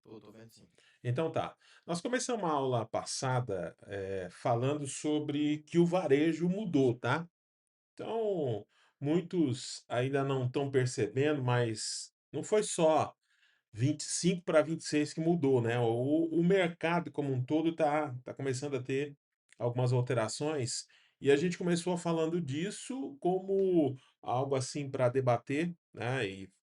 Tô vendo sim. Então tá. Nós começamos a aula passada, falando sobre que o varejo mudou, tá? Então, muitos ainda não estão percebendo, mas não foi só 25 para 26 que mudou, né? O mercado como um todo tá começando a ter algumas alterações, e a gente começou falando disso como algo assim para debater, né?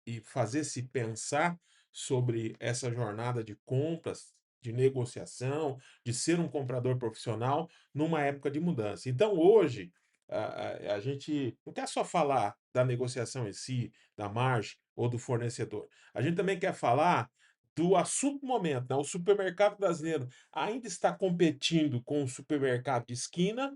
E fazer se pensar sobre essa jornada de compras, de negociação, de ser um comprador profissional numa época de mudança. Então, hoje, a gente não quer só falar da negociação em si, da margem ou do fornecedor. A gente também quer falar do assunto do momento, né? O supermercado brasileiro ainda está competindo com o supermercado de esquina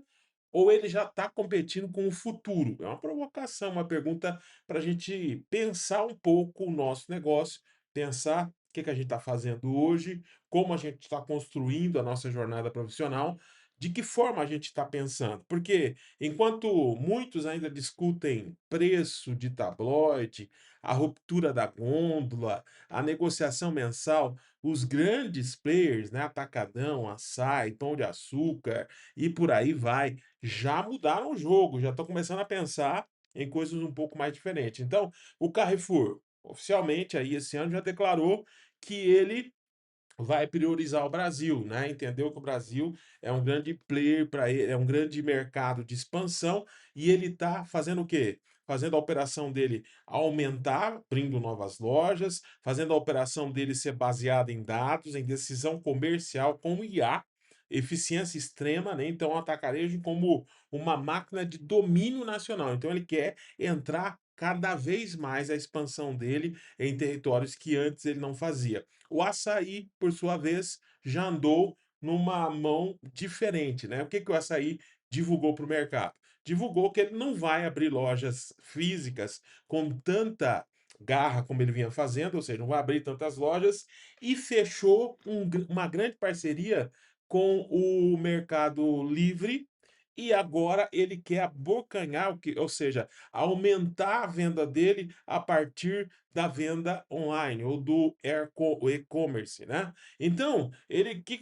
ou ele já está competindo com o futuro? É uma provocação, uma pergunta para a gente pensar um pouco o nosso negócio, pensar o que que a gente está fazendo hoje, como a gente está construindo a nossa jornada profissional, de que forma a gente está pensando. Porque enquanto muitos ainda discutem preço de tabloide, a ruptura da gôndola, a negociação mensal, os grandes players, né, Atacadão, Açaí, Pão de Açúcar e por aí vai, já mudaram o jogo, já estão começando a pensar em coisas um pouco mais diferentes. Então, o Carrefour, oficialmente aí esse ano já declarou que ele vai priorizar o Brasil, né? Entendeu que o Brasil é um grande player para ele, é um grande mercado de expansão e ele está fazendo o quê? Fazendo a operação dele aumentar, abrindo novas lojas, fazendo a operação dele ser baseada em dados, em decisão comercial com IA, eficiência extrema, né? Então, o atacarejo como uma máquina de domínio nacional. Então, ele quer entrar cada vez mais a expansão dele em territórios que antes ele não fazia. O açaí, por sua vez, já andou numa mão diferente, né? O que que o açaí divulgou para o mercado? Divulgou que ele não vai abrir lojas físicas com tanta garra como ele vinha fazendo, ou seja, não vai abrir tantas lojas, e fechou uma grande parceria com o Mercado Livre. E agora ele quer abocanhar, ou seja, aumentar a venda dele a partir da venda online ou do o e-commerce, né? Então, ele que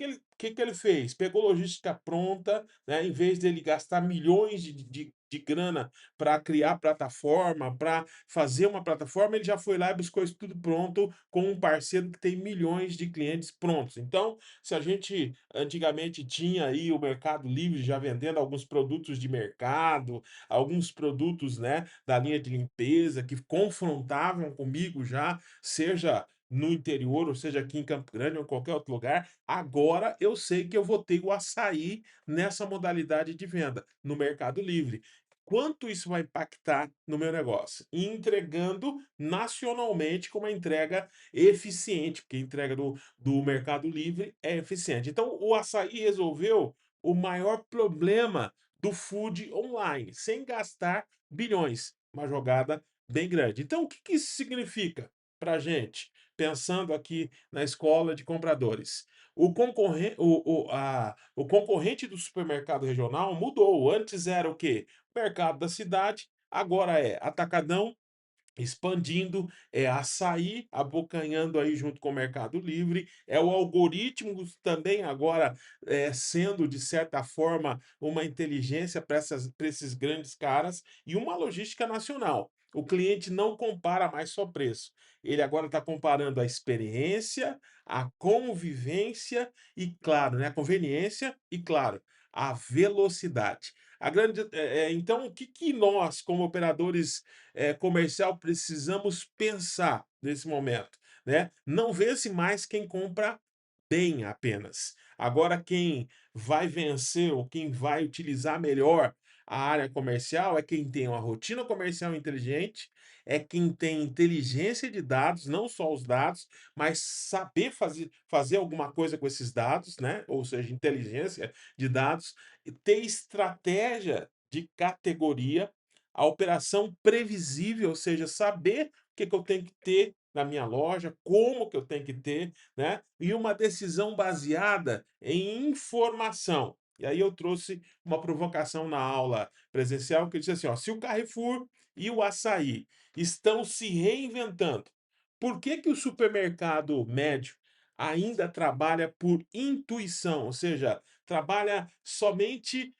ele fez? Pegou logística pronta, né? Em vez dele gastar milhões de grana para criar plataforma, para fazer uma plataforma, ele já foi lá e buscou isso tudo pronto com um parceiro que tem milhões de clientes prontos. Então, se a gente antigamente tinha aí o Mercado Livre já vendendo alguns produtos de mercado, alguns produtos, né, da linha de limpeza que confrontavam comigo já, seja no interior, ou seja aqui em Campo Grande ou em qualquer outro lugar, agora eu sei que eu vou ter o açaí nessa modalidade de venda, no Mercado Livre. Quanto isso vai impactar no meu negócio? Entregando nacionalmente com uma entrega eficiente, porque a entrega do Mercado Livre é eficiente. Então, o açaí resolveu o maior problema do food online, sem gastar bilhões. Uma jogada bem grande. Então, o que que isso significa para a gente? Pensando aqui na escola de compradores. O concorrente do supermercado regional mudou. Antes era o quê? O mercado da cidade, agora é atacadão, expandindo, é açaí, abocanhando aí junto com o Mercado Livre, é o algoritmo também agora, sendo de certa forma uma inteligência para esses grandes caras e uma logística nacional. O cliente não compara mais só preço, ele agora está comparando a experiência, a convivência e claro, né, a conveniência e claro, a velocidade. Então o que que nós como operadores comercial precisamos pensar nesse momento, né? Não vê-se mais quem compra bem apenas. Agora quem vai vencer ou quem vai utilizar melhor a área comercial é quem tem uma rotina comercial inteligente, é quem tem inteligência de dados, não só os dados, mas saber fazer alguma coisa com esses dados, né? Ou seja, inteligência de dados, e ter estratégia de categoria, a operação previsível, ou seja, saber o que que eu tenho que ter na minha loja, como que eu tenho que ter, né? E uma decisão baseada em informação. E aí eu trouxe uma provocação na aula presencial que eu disse assim, ó, se o Carrefour e o Açaí estão se reinventando, por que que o supermercado médio ainda trabalha por intuição, ou seja, trabalha somente,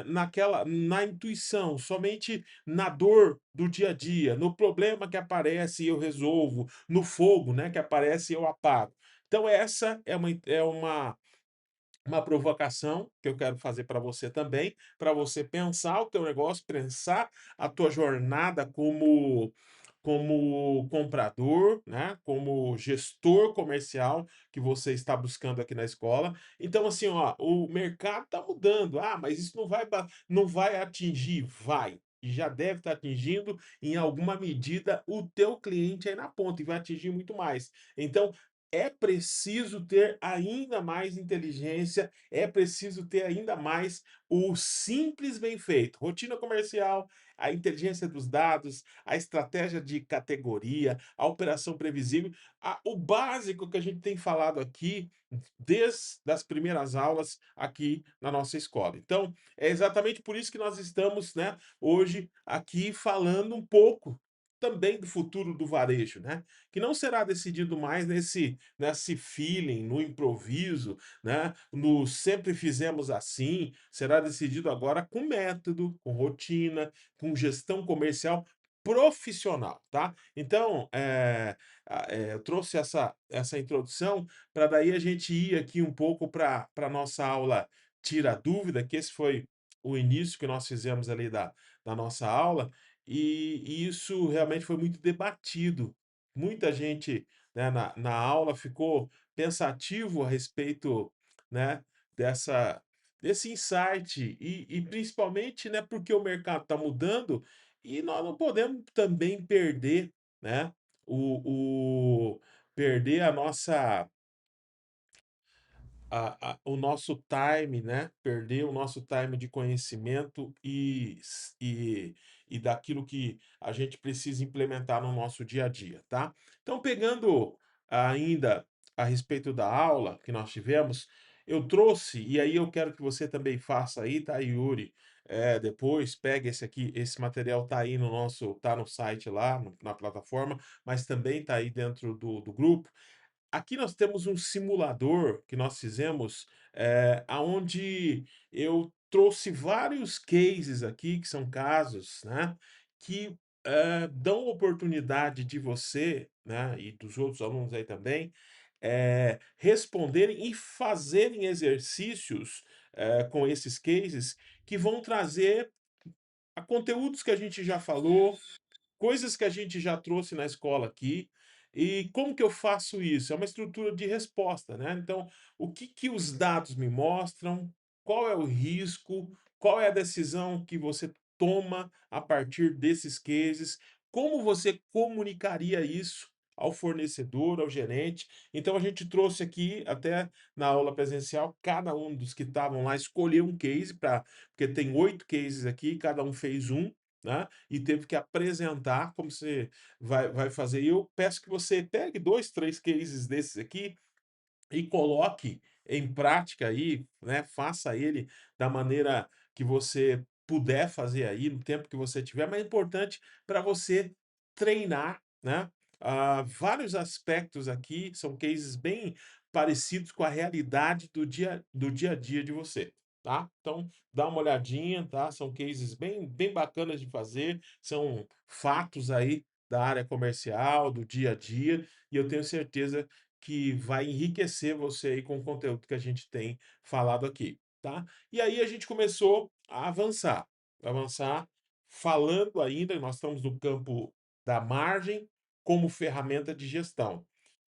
na intuição, somente na dor do dia a dia, no problema que aparece e eu resolvo, no fogo, né, que aparece e eu apago. Então essa é uma provocação que eu quero fazer para você também, para você pensar o teu negócio, pensar a tua jornada como comprador, né, como gestor comercial que você está buscando aqui na escola. Então, assim, ó, o mercado está mudando. Ah, mas isso não vai atingir? Vai. E já deve estar atingindo, em alguma medida, o teu cliente aí na ponta, e vai atingir muito mais. Então, é preciso ter ainda mais inteligência, é preciso ter ainda mais o simples bem feito. Rotina comercial, a inteligência dos dados, a estratégia de categoria, a operação previsível, o básico que a gente tem falado aqui desde as primeiras aulas aqui na nossa escola. Então, é exatamente por isso que nós estamos, né, hoje aqui falando um pouco também do futuro do varejo, né? Que não será decidido mais nesse feeling, no improviso, né? No sempre fizemos assim, será decidido agora com método, com rotina, com gestão comercial profissional, tá? Então, eu trouxe essa introdução para daí a gente ir aqui um pouco para a nossa aula Tira Dúvida, que esse foi o início que nós fizemos ali da nossa aula, e isso realmente foi muito debatido. Muita gente, né, na aula ficou pensativo a respeito, né, dessa desse insight e principalmente, né, porque o mercado está mudando e nós não podemos também perder, né, o perder a nossa o nosso time, né, perder o nosso time de conhecimento e daquilo que a gente precisa implementar no nosso dia a dia, tá? Então, pegando ainda a respeito da aula que nós tivemos, eu trouxe, e aí eu quero que você também faça aí, tá, Yuri? Depois pega esse aqui, esse material tá aí tá no site lá, na plataforma, mas também tá aí dentro do grupo. Aqui nós temos um simulador que nós fizemos, aonde eu trouxe vários cases aqui, que são casos, né, que, dão oportunidade de você, né, e dos outros alunos aí também, responderem e fazerem exercícios, com esses cases, que vão trazer a conteúdos que a gente já falou, coisas que a gente já trouxe na escola aqui. E como que eu faço isso? É uma estrutura de resposta, né? Então, o que que os dados me mostram? Qual é o risco? Qual é a decisão que você toma a partir desses cases? Como você comunicaria isso ao fornecedor, ao gerente? Então, a gente trouxe aqui, até na aula presencial, cada um dos que estavam lá escolheu um case para, porque tem 8 cases aqui, cada um fez um, né? E teve que apresentar como você vai fazer. E eu peço que você pegue 2, 3 cases desses aqui e coloque em prática aí, né, faça ele da maneira que você puder fazer aí, no tempo que você tiver, mas é importante para você treinar, né, vários aspectos aqui, são cases bem parecidos com a realidade do dia a dia de você, tá. Então, dá uma olhadinha, tá, são cases bem bacanas de fazer, são fatos aí da área comercial, do dia a dia, e eu tenho certeza que vai enriquecer você aí com o conteúdo que a gente tem falado aqui, tá? E aí a gente começou a avançar falando ainda, nós estamos no campo da margem como ferramenta de gestão,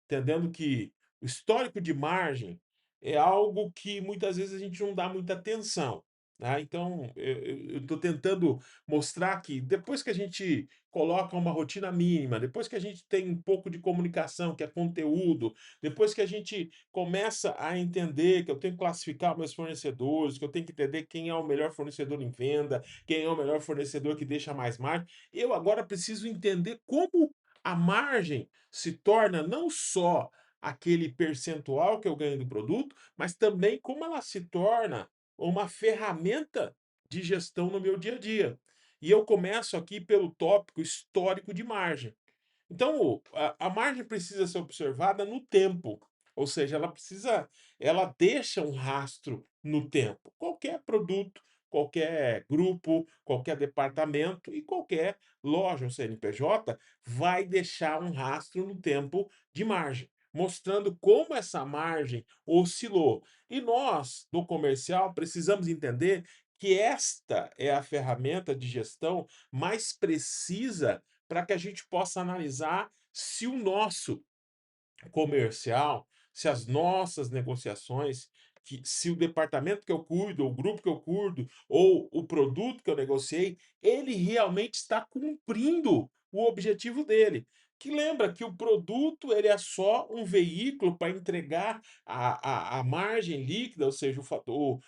entendendo que o histórico de margem é algo que muitas vezes a gente não dá muita atenção, né? Então, eu estou tentando mostrar que depois que a gente coloca uma rotina mínima, depois que a gente tem um pouco de comunicação, que é conteúdo, depois que a gente começa a entender que eu tenho que classificar meus fornecedores, que eu tenho que entender quem é o melhor fornecedor em venda, quem é o melhor fornecedor que deixa mais margem, eu agora preciso entender como a margem se torna não só aquele percentual que eu ganho do produto, mas também como ela se torna uma ferramenta de gestão no meu dia a dia. E eu começo aqui pelo tópico histórico de margem. Então, a margem precisa ser observada no tempo, ou seja, ela deixa um rastro no tempo. Qualquer produto, qualquer grupo, qualquer departamento e qualquer loja ou CNPJ vai deixar um rastro no tempo de margem, mostrando como essa margem oscilou. E nós, do comercial, precisamos entender que esta é a ferramenta de gestão mais precisa para que a gente possa analisar se o nosso comercial, se as nossas negociações, se o departamento que eu cuido, ou o grupo que eu cuido, ou o produto que eu negociei, ele realmente está cumprindo o objetivo dele. Que lembra que o produto ele é só um veículo para entregar a margem líquida, ou seja, o fator,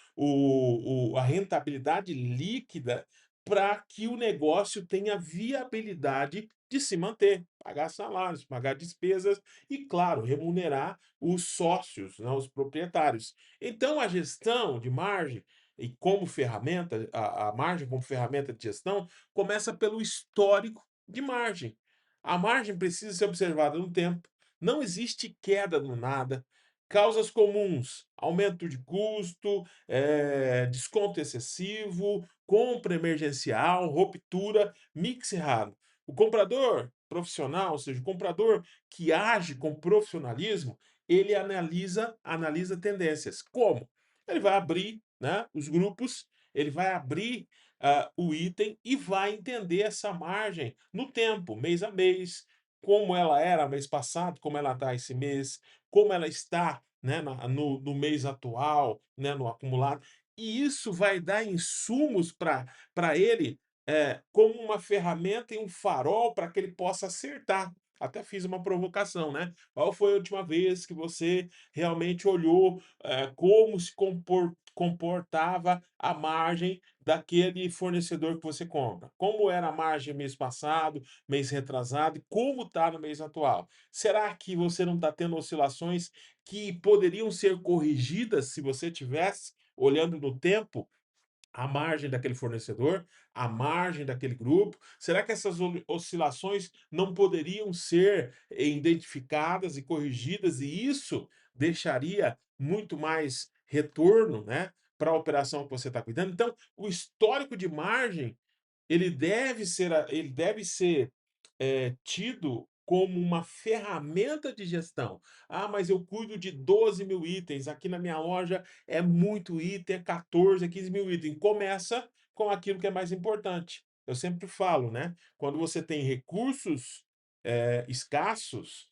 a rentabilidade líquida, para que o negócio tenha viabilidade de se manter, pagar salários, pagar despesas e, claro, remunerar os sócios, né, os proprietários. Então, a gestão de margem e como ferramenta, a margem como ferramenta de gestão, começa pelo histórico de margem. A margem precisa ser observada no tempo, não existe queda do nada. Causas comuns: aumento de custo, desconto excessivo, compra emergencial, ruptura, mix errado. O comprador profissional, ou seja, o comprador que age com profissionalismo, ele analisa tendências. Como? Ele vai abrir, né, os grupos, ele vai abrir o item e vai entender essa margem no tempo, mês a mês, como ela era mês passado, como ela está esse mês, como ela está, né, no mês atual, né, no acumulado. E isso vai dar insumos para ele, como uma ferramenta e um farol para que ele possa acertar. Até fiz uma provocação, né? Qual foi a última vez que você realmente olhou, como se comportava a margem daquele fornecedor que você compra? Como era a margem mês passado, mês retrasado e como está no mês atual? Será que você não está tendo oscilações que poderiam ser corrigidas se você tivesse olhando no tempo a margem daquele fornecedor, a margem daquele grupo? Será que essas oscilações não poderiam ser identificadas e corrigidas, e isso deixaria muito mais retorno, né, para a operação que você está cuidando? Então, o histórico de margem ele deve ser, tido como uma ferramenta de gestão. "Ah, mas eu cuido de 12.000 itens, aqui na minha loja é muito item, é 14, é 15.000 itens". Começa com aquilo que é mais importante. Eu sempre falo, né, quando você tem recursos, escassos,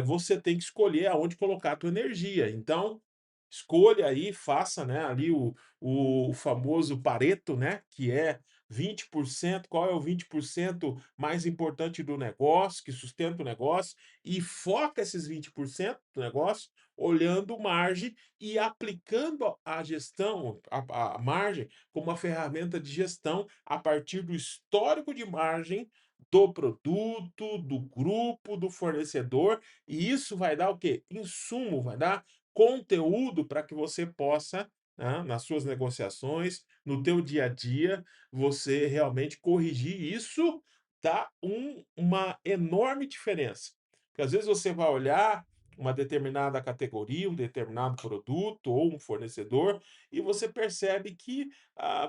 você tem que escolher aonde colocar a tua energia. Então, escolha aí, faça, né, ali o famoso Pareto, né, que é 20%, qual é o 20% mais importante do negócio, que sustenta o negócio, e foca esses 20% do negócio, olhando margem e aplicando a gestão, a margem, como uma ferramenta de gestão a partir do histórico de margem do produto, do grupo, do fornecedor, e isso vai dar o quê? Insumo, vai dar conteúdo para que você possa, né, nas suas negociações, no teu dia a dia, você realmente corrigir. Isso dá uma enorme diferença. Porque às vezes você vai olhar uma determinada categoria, um determinado produto ou um fornecedor, e você percebe que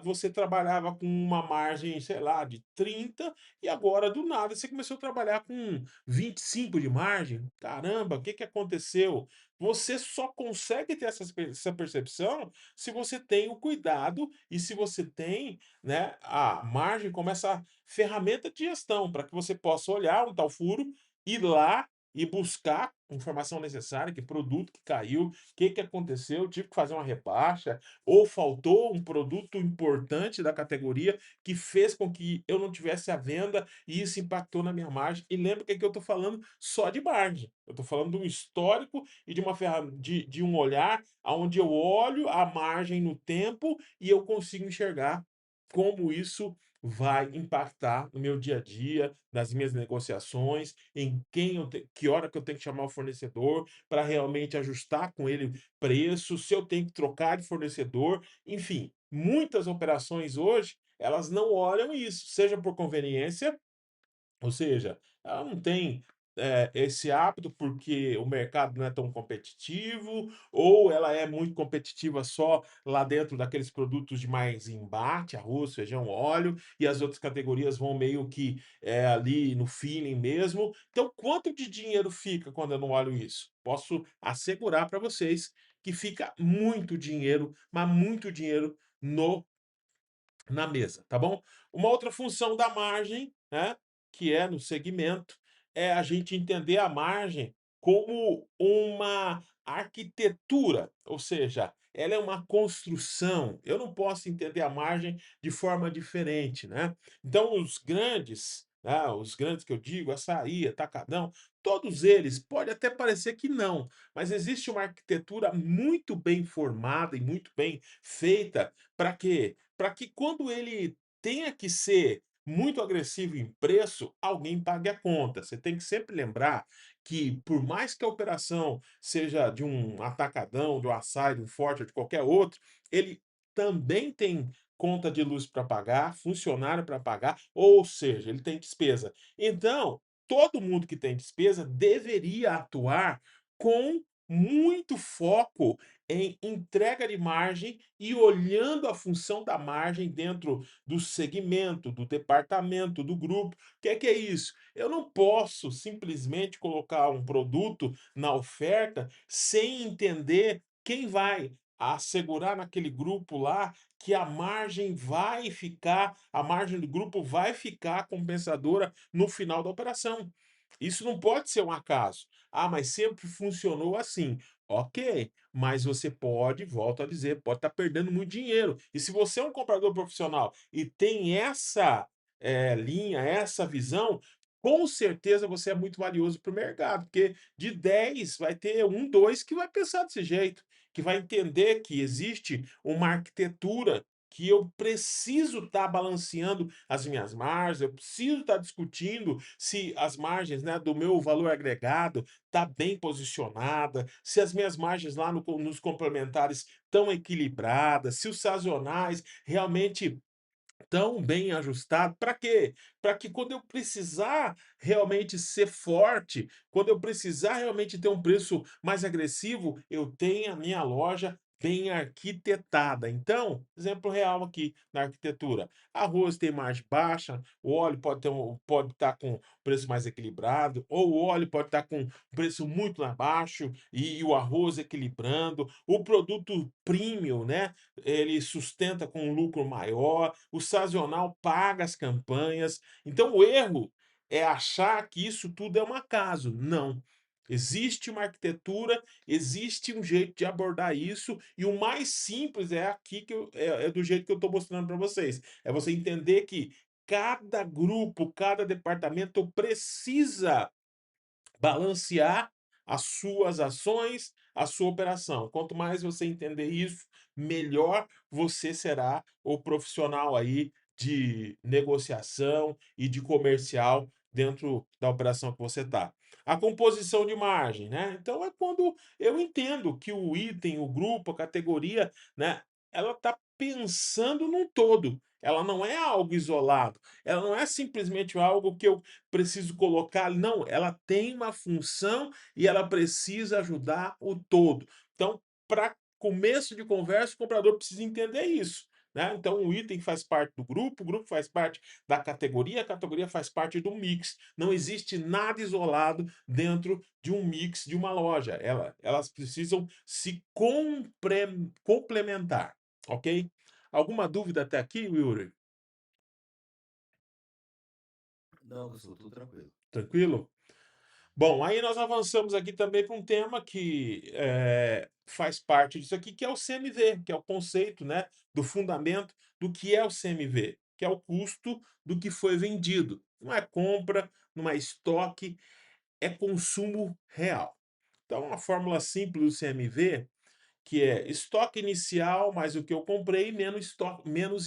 você trabalhava com uma margem, sei lá, de 30, e agora do nada você começou a trabalhar com 25 de margem. Caramba, o que que aconteceu? Você só consegue ter essa percepção se você tem o cuidado e se você tem, né, a margem como essa ferramenta de gestão, para que você possa olhar um tal furo, ir lá e buscar a informação necessária, que produto que caiu, o que que aconteceu, tive que fazer uma rebaixa, ou faltou um produto importante da categoria que fez com que eu não tivesse a venda e isso impactou na minha margem. E lembra que aqui eu estou falando só de margem, eu estou falando de um histórico e de uma de um olhar aonde eu olho a margem no tempo e eu consigo enxergar como isso vai impactar no meu dia a dia, nas minhas negociações, em quem que hora que eu tenho que chamar o fornecedor para realmente ajustar com ele preço, se eu tenho que trocar de fornecedor, enfim, muitas operações hoje, elas não olham isso, seja por conveniência, ou seja, ela não tem esse hábito porque o mercado não é tão competitivo, ou ela é muito competitiva só lá dentro daqueles produtos de mais embate, arroz, feijão, óleo, e as outras categorias vão meio que, ali no feeling mesmo. Então, quanto de dinheiro fica quando eu não olho isso? Posso assegurar para vocês que fica muito dinheiro, mas muito dinheiro no na mesa, tá bom? Uma outra função da margem, né, que é no segmento, é a gente entender a margem como uma arquitetura, ou seja, ela é uma construção. Eu não posso entender a margem de forma diferente, né? Então os grandes que eu digo, Açaí, Atacadão, todos eles, pode até parecer que não, mas existe uma arquitetura muito bem formada e muito bem feita para quê? Para que quando ele tenha que ser muito agressivo em preço, alguém pague a conta. Você tem que sempre lembrar que, por mais que a operação seja de um atacadão, do açaí, de um forte ou de qualquer outro, ele também tem conta de luz para pagar, funcionário para pagar, ou seja, ele tem despesa. Então, todo mundo que tem despesa deveria atuar com muito foco em entrega de margem e olhando a função da margem dentro do segmento, do departamento, do grupo. O que é isso? Eu não posso simplesmente colocar um produto na oferta sem entender quem vai assegurar naquele grupo lá que a margem do grupo vai ficar compensadora no final da operação. Isso não pode ser um acaso. Ah, mas sempre funcionou assim. Ok, mas você pode, volto a dizer, pode estar perdendo muito dinheiro. E se você é um comprador profissional e tem essa, linha, essa visão, com certeza você é muito valioso para o mercado, porque de 10 vai ter um, 2 que vai pensar desse jeito, que vai entender que existe uma arquitetura que eu preciso estar balanceando as minhas margens, eu preciso estar discutindo se as margens, né, do meu valor agregado está bem posicionada, se as minhas margens lá nos complementares estão equilibradas, se os sazonais realmente tão bem ajustado. Para quê? Para que quando eu precisar realmente ser forte, quando eu precisar realmente ter um preço mais agressivo, eu tenha a minha loja bem arquitetada. Então, exemplo real aqui na arquitetura: arroz tem margem baixa, o óleo pode estar com preço mais equilibrado, ou o óleo pode estar com preço muito lá baixo e o arroz equilibrando. O produto premium, né, ele sustenta com um lucro maior, o sazonal paga as campanhas. Então o erro é achar que isso tudo é um acaso. Não. Existe uma arquitetura, existe um jeito de abordar isso, e o mais simples é aqui é do jeito que eu estou mostrando para vocês. É você entender que cada grupo, cada departamento precisa balancear as suas ações, a sua operação. Quanto mais você entender isso, melhor você será o profissional aí de negociação e de comercial dentro da operação que você está. A composição de margem, né? Então é quando eu entendo que o item, o grupo, a categoria, né, ela está pensando num todo. Ela não é algo isolado. Ela não é simplesmente algo que eu preciso colocar, não, ela tem uma função e ela precisa ajudar o todo. Então, para começo de conversa, o comprador precisa entender isso, né? Então, o item faz parte do grupo, o grupo faz parte da categoria, a categoria faz parte do mix. Não existe nada isolado dentro de um mix de uma loja. Elas precisam se complementar, ok? Alguma dúvida até aqui, Yuri? Não, Gustavo, tudo tranquilo. Tranquilo? Bom, aí nós avançamos aqui também para um tema que faz parte disso aqui, que é o CMV, que é o conceito, né, do fundamento do que é o CMV, que é o custo do que foi vendido. Não é compra, não é estoque, é consumo real. Então, a fórmula simples do CMV, que é estoque inicial mais o que eu comprei menos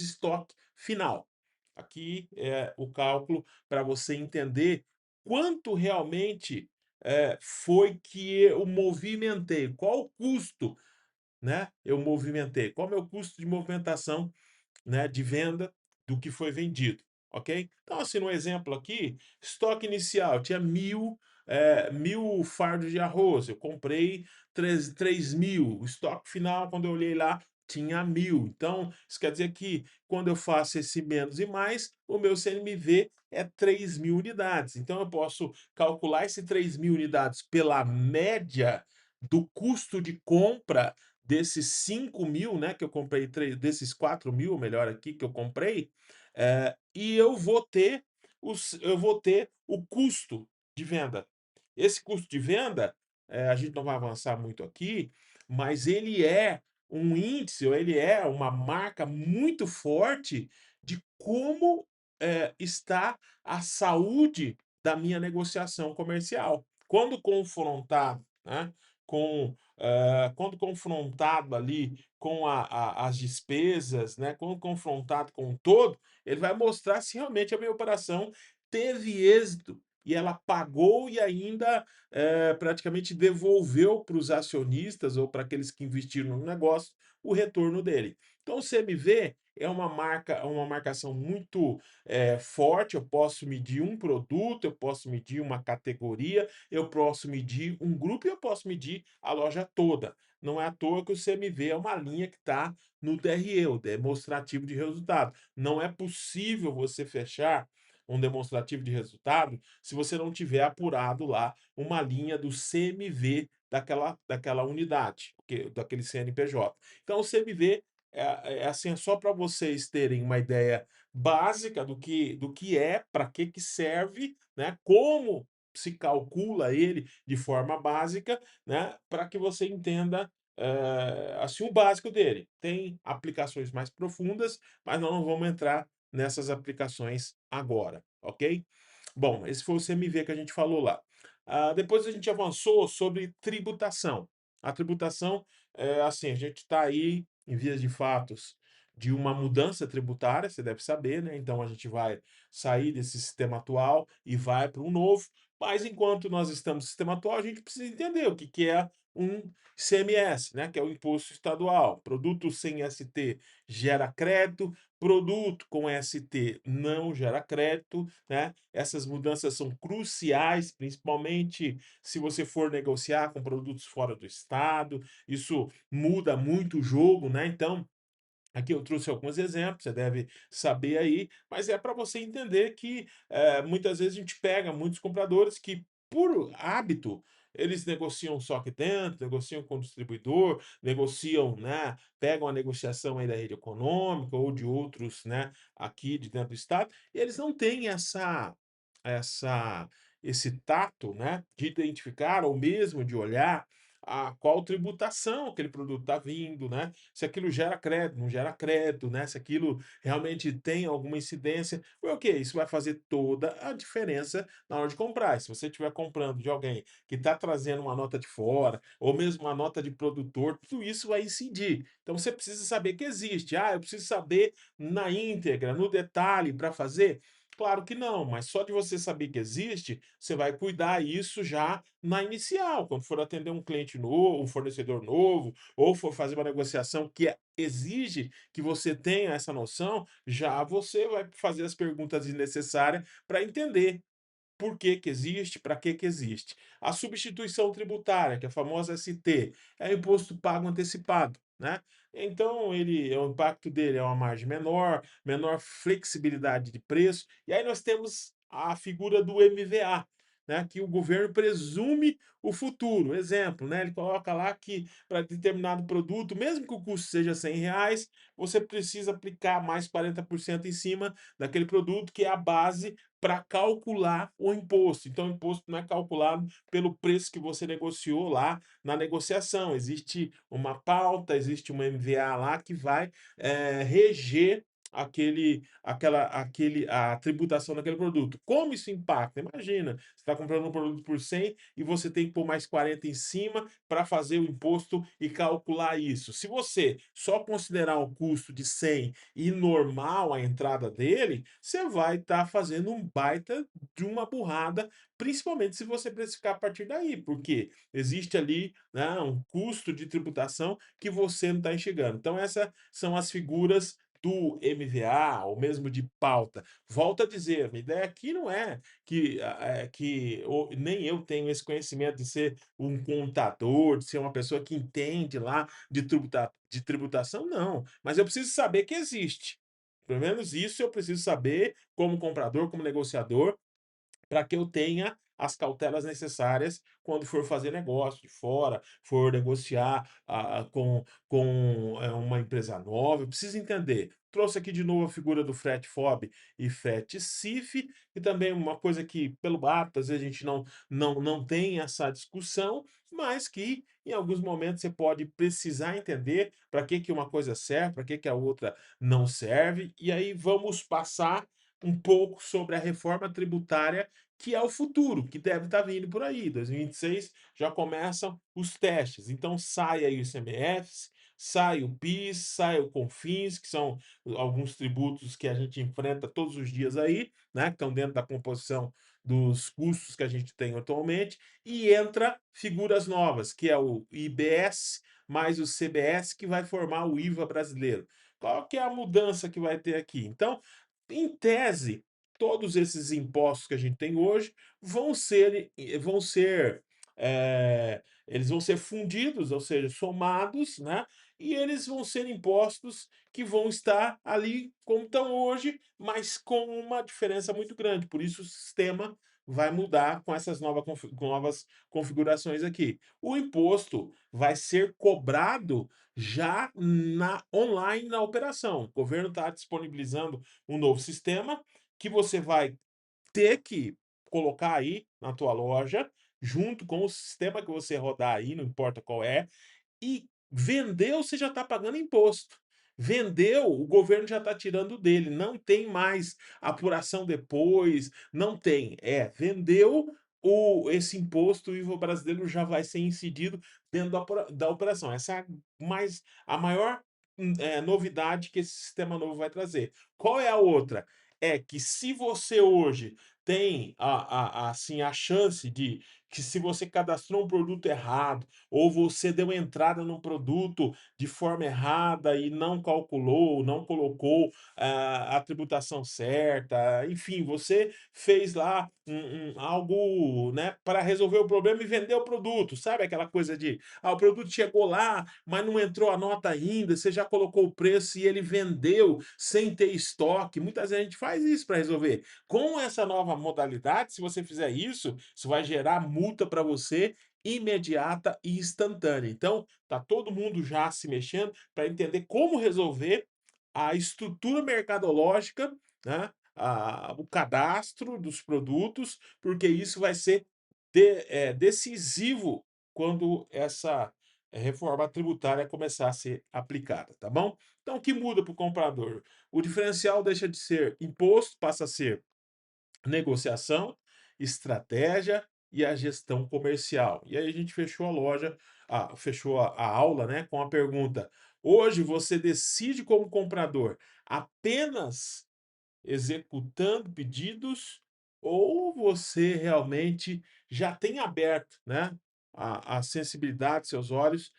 estoque final. Aqui é o cálculo para você entender quanto realmente foi que eu movimentei, qual o custo, né? Eu movimentei, qual é o meu custo de movimentação, né, de venda do que foi vendido, ok? Então, assim, no exemplo aqui, estoque inicial tinha 1.000, 1.000 fardos de arroz, eu comprei 3.000, o estoque final, quando eu olhei lá, tinha 1.000. Então, isso quer dizer que quando eu faço esse menos e mais, o meu CMV é 3.000 unidades. Então, eu posso calcular esse 3.000 unidades pela média do custo de compra desses 5.000, né, que eu comprei, desses 4.000, melhor aqui, que eu comprei, e eu vou ter o custo de venda. Esse custo de venda, a gente não vai avançar muito aqui, mas ele é um índice, ou ele é uma marca muito forte de como, está a saúde da minha negociação comercial. Quando confrontado, né, quando confrontado ali com as despesas, né, quando confrontado com o todo, ele vai mostrar se realmente a minha operação teve êxito e ela pagou e ainda, praticamente devolveu para os acionistas ou para aqueles que investiram no negócio, o retorno dele. Então o CMV é uma marcação muito, forte, eu posso medir um produto, eu posso medir uma categoria, eu posso medir um grupo e eu posso medir a loja toda. Não é à toa que o CMV é uma linha que está no DRE, o demonstrativo de resultado. Não é possível você fechar um demonstrativo de resultado se você não tiver apurado lá uma linha do CMV daquela unidade, daquele CNPJ. Então, o CMV assim, é só para vocês terem uma ideia básica do que é, para que serve, né? Como se calcula ele de forma básica, né? Para que você entenda assim, o básico dele. Tem aplicações mais profundas, mas nós não vamos entrar nessas aplicações agora, ok? Bom, esse foi o CMV que a gente falou lá. Depois a gente avançou sobre tributação. A tributação, assim, a gente está aí em vias de fatos de uma mudança tributária, você deve saber, né? Então a gente vai sair desse sistema atual e vai para um novo. Mas enquanto nós estamos no sistema atual, a gente precisa entender o que que é um ICMS, né? Que é o imposto estadual. Produto sem ST gera crédito, produto com ST não gera crédito, né? Essas mudanças são cruciais, principalmente se você for negociar com produtos fora do estado. Isso muda muito o jogo, né? Então, aqui eu trouxe alguns exemplos, você deve saber aí, mas é para você entender que, muitas vezes a gente pega muitos compradores que, por hábito, eles negociam só aqui dentro, negociam com o distribuidor, negociam, né, pegam a negociação aí da rede econômica ou de outros, né, aqui de dentro do estado, e eles não têm essa esse tato, né, de identificar ou mesmo de olhar a qual tributação aquele produto está vindo, né, se aquilo gera crédito, não gera crédito, né? Se aquilo realmente tem alguma incidência, ok, isso vai fazer toda a diferença na hora de comprar. Se você estiver comprando de alguém que está trazendo uma nota de fora, ou mesmo uma nota de produtor, tudo isso vai incidir. Então você precisa saber que existe. Eu preciso saber na íntegra, no detalhe para fazer. Claro que não, mas só de você saber que existe, você vai cuidar isso já na inicial, quando for atender um cliente novo, um fornecedor novo, ou for fazer uma negociação que exige que você tenha essa noção, já você vai fazer as perguntas necessárias para entender por que que existe, para que que existe. A substituição tributária, que é a famosa ST, é o imposto pago antecipado, né? Então o impacto dele é uma margem menor, menor flexibilidade de preço, e aí nós temos a figura do MVA, né, que o governo presume o futuro. Exemplo, né, ele coloca lá que para determinado produto, mesmo que o custo seja R$ 100, você precisa aplicar mais 40% em cima daquele produto, que é a base para calcular o imposto. Então, o imposto não é calculado pelo preço que você negociou lá na negociação. Existe uma pauta, existe uma MVA lá que vai reger a tributação daquele produto. Como isso impacta? Imagina, você está comprando um produto por 100 e você tem que pôr mais 40 em cima para fazer o imposto e calcular isso. Se você só considerar o custo de 100 e normal a entrada dele, você vai estar fazendo um baita de uma burrada, principalmente se você precificar a partir daí, porque existe ali, né, um custo de tributação que você não está enxergando. Então, essas são as figuras do MVA, ou mesmo de pauta. Volto a dizer, minha ideia aqui não é nem eu tenho esse conhecimento de ser um contador, de ser uma pessoa que entende lá de tributação, não. Mas eu preciso saber que existe. Pelo menos isso eu preciso saber como comprador, como negociador, para que eu tenha as cautelas necessárias quando for fazer negócio de fora, for negociar uma empresa nova. Eu preciso entender. Trouxe aqui de novo a figura do frete FOB e frete CIF, e também uma coisa que, pelo hábito, às vezes a gente não tem essa discussão, mas que em alguns momentos você pode precisar entender para que uma coisa serve, para que a outra não serve. E aí vamos passar um pouco sobre a reforma tributária, que é o futuro, que deve estar vindo por aí. 2026 já começam os testes. Então sai aí o ICMS, sai o PIS, sai o CONFINS, que são alguns tributos que a gente enfrenta todos os dias aí, né, que estão dentro da composição dos custos que a gente tem atualmente, e entra figuras novas, que é o IBS mais o CBS, que vai formar o IVA brasileiro. Qual que é a mudança que vai ter aqui? Então, em tese, todos esses impostos que a gente tem hoje eles vão ser fundidos, ou seja, somados, né? E eles vão ser impostos que vão estar ali como estão hoje, mas com uma diferença muito grande. Por isso, o sistema vai mudar com essas novas configurações aqui. O imposto vai ser cobrado já online na operação. O governo está disponibilizando um novo sistema que você vai ter que colocar aí na tua loja, junto com o sistema que você rodar aí, não importa qual é, e vendeu, você já está pagando imposto. Vendeu, o governo já está tirando dele, não tem mais apuração depois, não tem. Vendeu, esse imposto, o IVA brasileiro já vai ser incidido dentro da operação. Essa é a maior novidade que esse sistema novo vai trazer. Qual é a outra? É que se você hoje tem assim, a chance de que, se você cadastrou um produto errado, ou você deu entrada num produto de forma errada e não calculou, não colocou a tributação certa, enfim, você fez lá algo, né, para resolver o problema e vender o produto, sabe aquela coisa de, o produto chegou lá, mas não entrou a nota ainda, você já colocou o preço e ele vendeu sem ter estoque. Muitas vezes a gente faz isso para resolver. Com essa nova modalidade, se você fizer isso, isso vai gerar multa para você imediata e instantânea. Então, tá todo mundo já se mexendo para entender como resolver a estrutura mercadológica, né? O cadastro dos produtos, porque isso vai ser decisivo quando essa reforma tributária começar a ser aplicada, tá bom? Então, o que muda para o comprador? O diferencial deixa de ser imposto, passa a ser negociação, estratégia e a gestão comercial. E aí a gente fechou a loja, fechou a aula, né, com a pergunta: hoje você decide como comprador apenas executando pedidos, ou você realmente já tem aberto, né, a sensibilidade, seus olhos,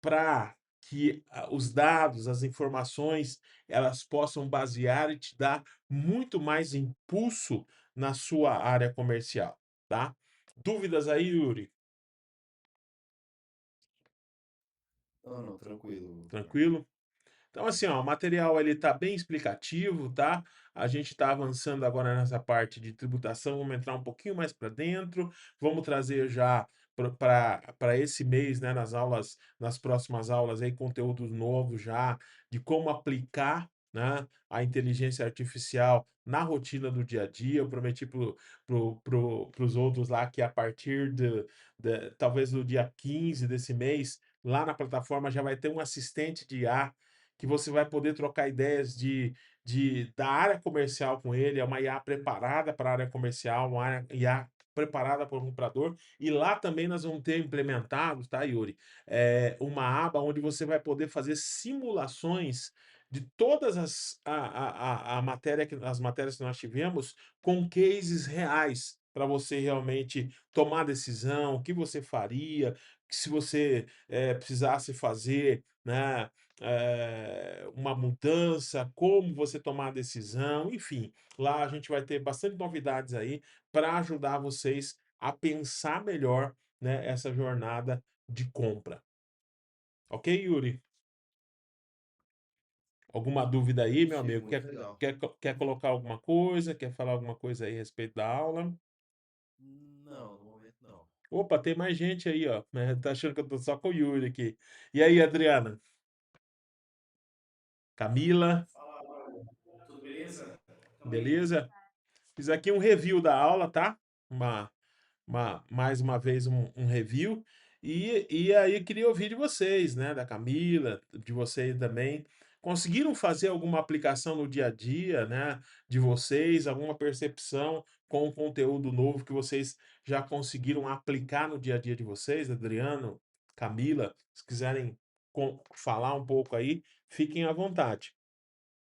para que os dados, as informações, elas possam basear e te dar muito mais impulso na sua área comercial, tá? Dúvidas aí, Yuri? Não, não, tranquilo. Tranquilo? Então, assim, ó, o material ele tá bem explicativo, tá? A gente está avançando agora nessa parte de tributação, vamos entrar um pouquinho mais para dentro, vamos trazer já para esse mês, né, nas próximas aulas aí, conteúdos novos já de como aplicar, né, a inteligência artificial na rotina do dia a dia. Eu prometi os outros lá que a partir talvez do dia 15 desse mês, lá na plataforma já vai ter um assistente de IA que você vai poder trocar ideias da área comercial com ele. É uma IA preparada para a área comercial, uma IA preparada para o comprador. E lá também nós vamos ter implementado, tá, Yuri? Uma aba onde você vai poder fazer simulações de todas as matérias que nós tivemos, com cases reais, para você realmente tomar decisão, o que você faria, que se você precisasse fazer, né, uma mudança, como você tomar a decisão, enfim, lá a gente vai ter bastante novidades aí para ajudar vocês a pensar melhor, né, essa jornada de compra. Ok, Yuri? Alguma dúvida aí, meu Positivo, amigo? muito legal. Quer colocar alguma coisa? Quer falar alguma coisa aí a respeito da aula? Não, no momento não. Opa, tem mais gente aí, ó. Né, tá achando que eu tô só com o Yuri aqui. E aí, Adriana? Camila? Tudo beleza? Tamo aí. Beleza? Fiz aqui um review da aula, tá? Uma, mais uma vez um review. E aí queria ouvir de vocês, né? Da Camila, de vocês também. Conseguiram fazer alguma aplicação no dia a dia, né? De vocês, alguma percepção com o conteúdo novo que vocês já conseguiram aplicar no dia a dia de vocês, Adriano, Camila, se quiserem falar um pouco aí, fiquem à vontade.